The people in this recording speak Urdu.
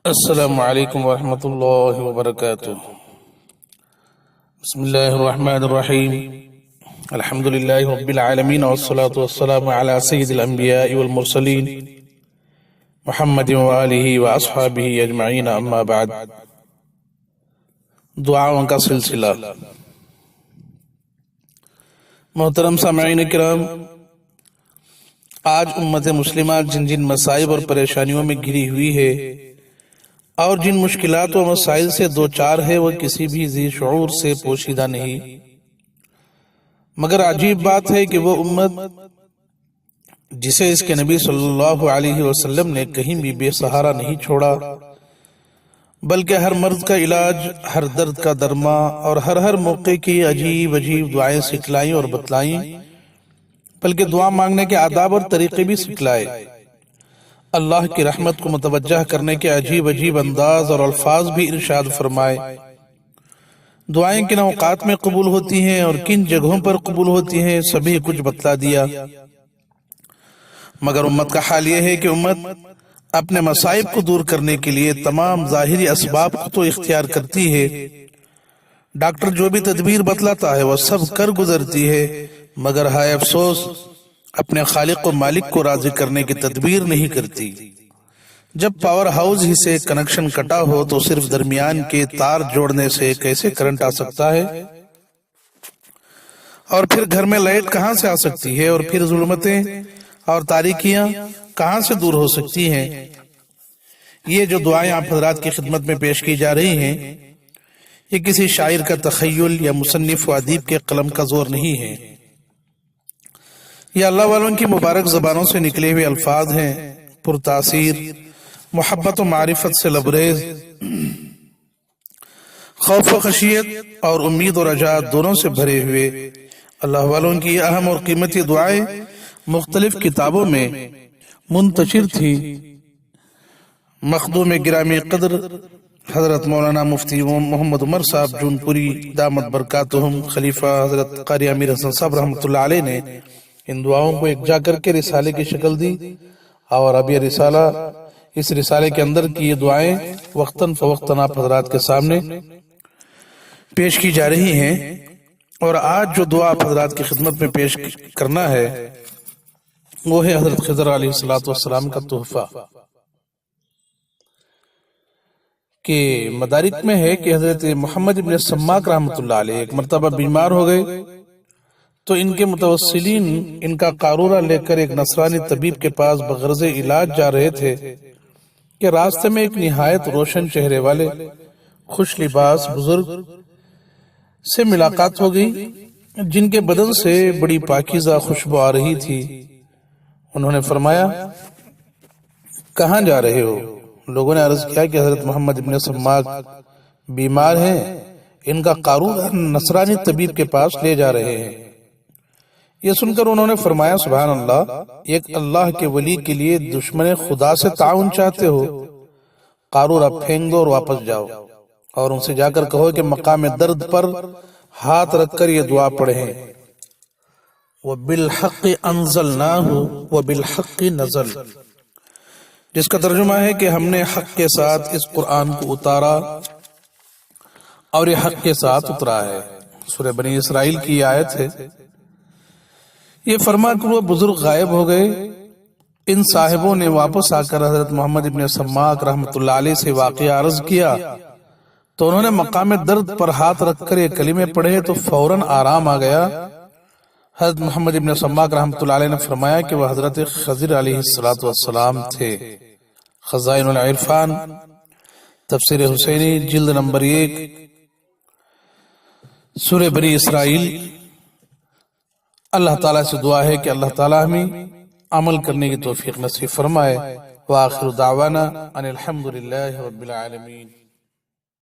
السلام علیکم ورحمۃ اللہ وبرکاتہ۔ بسم اللہ الرحمن الرحیم، الحمد للہ رب العالمین، والصلاة والسلام علی سید الانبیاء والمرسلین محمد وآلہ واصحابہ اجمعین، اما بعد۔ دعاؤں کا سلسلہ۔ محترم سامعین کرام، آج امت مسلمہ جن جن مصائب اور پریشانیوں میں گھری ہوئی ہے اور جن مشکلات و مسائل سے دوچار ہے، وہ کسی بھی ذی شعور سے پوشیدہ نہیں، مگر عجیب بات ہے کہ وہ امت جسے اس کے نبی صلی اللہ علیہ وسلم نے کہیں بھی بے سہارا نہیں چھوڑا، بلکہ ہر مرض کا علاج، ہر درد کا درما اور ہر موقع کی عجیب دعائیں سکھلائیں اور بتلائیں، بلکہ دعا مانگنے کے آداب اور طریقے بھی سکھلائے۔ اللہ کی رحمت کو متوجہ کرنے کے عجیب انداز اور الفاظ بھی ارشاد فرمائے۔ دعائیں کن اوقات میں قبول ہوتی ہیں اور کن جگہوں پر قبول ہوتی ہیں، سبھی کچھ بتلا دیا۔ مگر امت کا حال یہ ہے کہ امت اپنے مصائب کو دور کرنے کے لیے تمام ظاہری اسباب کو تو اختیار کرتی ہے، ڈاکٹر جو بھی تدبیر بتلاتا ہے وہ سب کر گزرتی ہے، مگر ہائے افسوس اپنے خالق و مالک کو راضی کرنے کی تدبیر نہیں کرتی۔ جب پاور ہاؤس ہی سے کنکشن کٹا ہو تو صرف درمیان کے تار جوڑنے سے کیسے کرنٹ آ سکتا ہے، اور پھر گھر میں لائٹ کہاں سے آ سکتی ہے، اور پھر ظلمتیں اور تاریکیاں کہاں سے دور ہو سکتی ہیں۔ یہ جو دعائیں آپ حضرات کی خدمت میں پیش کی جا رہی ہیں، یہ کسی شاعر کا تخیل یا مصنف و ادیب کے قلم کا زور نہیں ہے، یہ اللہ والوں کی مبارک زبانوں سے نکلے ہوئے الفاظ ہیں، پرتاثیر، محبت و معرفت سے لبریز، خوف و خشیت اور امید و رجا دونوں سے بھرے ہوئے۔ اللہ والوں کی اہم اور قیمتی دعائیں مختلف کتابوں میں منتشر تھی۔ مخدوم گرامی قدر حضرت مولانا مفتی محمد عمر صاحب جون پوری دامت برکاتہم، خلیفہ حضرت قاری امیر حسن صاحب رحمۃ اللہ علیہ نے ان دعاؤں کو یکجا کر کے رسالے کی شکل دی، اور اب یہ رسالہ، اس رسالے کے اندر کی یہ دعائیں وقتاً فوقتاً آپ حضرات کے سامنے پیش کی جا رہی ہیں۔ اور آج جو دعا آپ حضرات کی خدمت میں پیش کرنا ہے وہ ہے حضرت خضر علیہ السلام کا تحفہ، کہ مدارک میں ہے کہ حضرت محمد ابن سماک رحمۃ اللہ علیہ ایک مرتبہ بیمار ہو گئے، تو ان کے متوسلین ان کا قارورہ لے کر ایک نصرانی طبیب کے پاس بغرض علاج جا رہے تھے کہ راستے میں ایک نہایت روشن چہرے والے خوش لباس بزرگ سے ملاقات ہو گئی، جن کے بدن سے بڑی پاکیزہ خوشبو آ رہی تھی۔ انہوں نے فرمایا، کہاں جا رہے ہو؟ لوگوں نے عرض کیا کہ حضرت محمد ابن سماک بیمار ہیں، ان کا قارورہ نصرانی طبیب کے پاس لے جا رہے ہیں۔ یہ سن کر انہوں نے فرمایا، سبحان اللہ، ایک اللہ کے ولی کے لیے دشمن خدا سے تعاون چاہتے ہو؟ قارورہ پھینک دو اور واپس جاؤ، اور ان سے جا کر کہو کہ مقام درد پر ہاتھ رکھ کر یہ دعا پڑھیں، وَبِالْحَقِّ أَنزَلْنَاهُ وَبِالْحَقِّ نَزَلَ، جس کا ترجمہ ہے کہ ہم نے حق کے ساتھ اس قرآن کو اتارا اور یہ حق کے ساتھ اترا ہے۔ سورہ بنی اسرائیل کی یہ آیت ہے۔ یہ فرما کر وہ بزرگ غائب ہو گئے۔ ان صاحبوں نے واپس آ کر حضرت محمد ابن سماک رحمۃ اللہ علیہ سے واقعہ عرض کیا، تو انہوں نے مقام درد پر ہاتھ رکھ کر یہ کلمے پڑھے تو فوراً آرام آ گیا۔ حضرت محمد ابن سماک رحمۃ اللہ علیہ نے فرمایا کہ وہ حضرت خضر علیہ السلام تھے۔ خزائن العرفان، تفسیر حسینی، جلد نمبر 1، سورہ بنی اسرائیل۔ اللہ تعالیٰ سے دعا ہے کہ اللہ تعالیٰ ہمیں عمل کرنے کی توفیق نصیب فرمائے۔ وآخر دعوانا ان الحمد للہ رب العالمین۔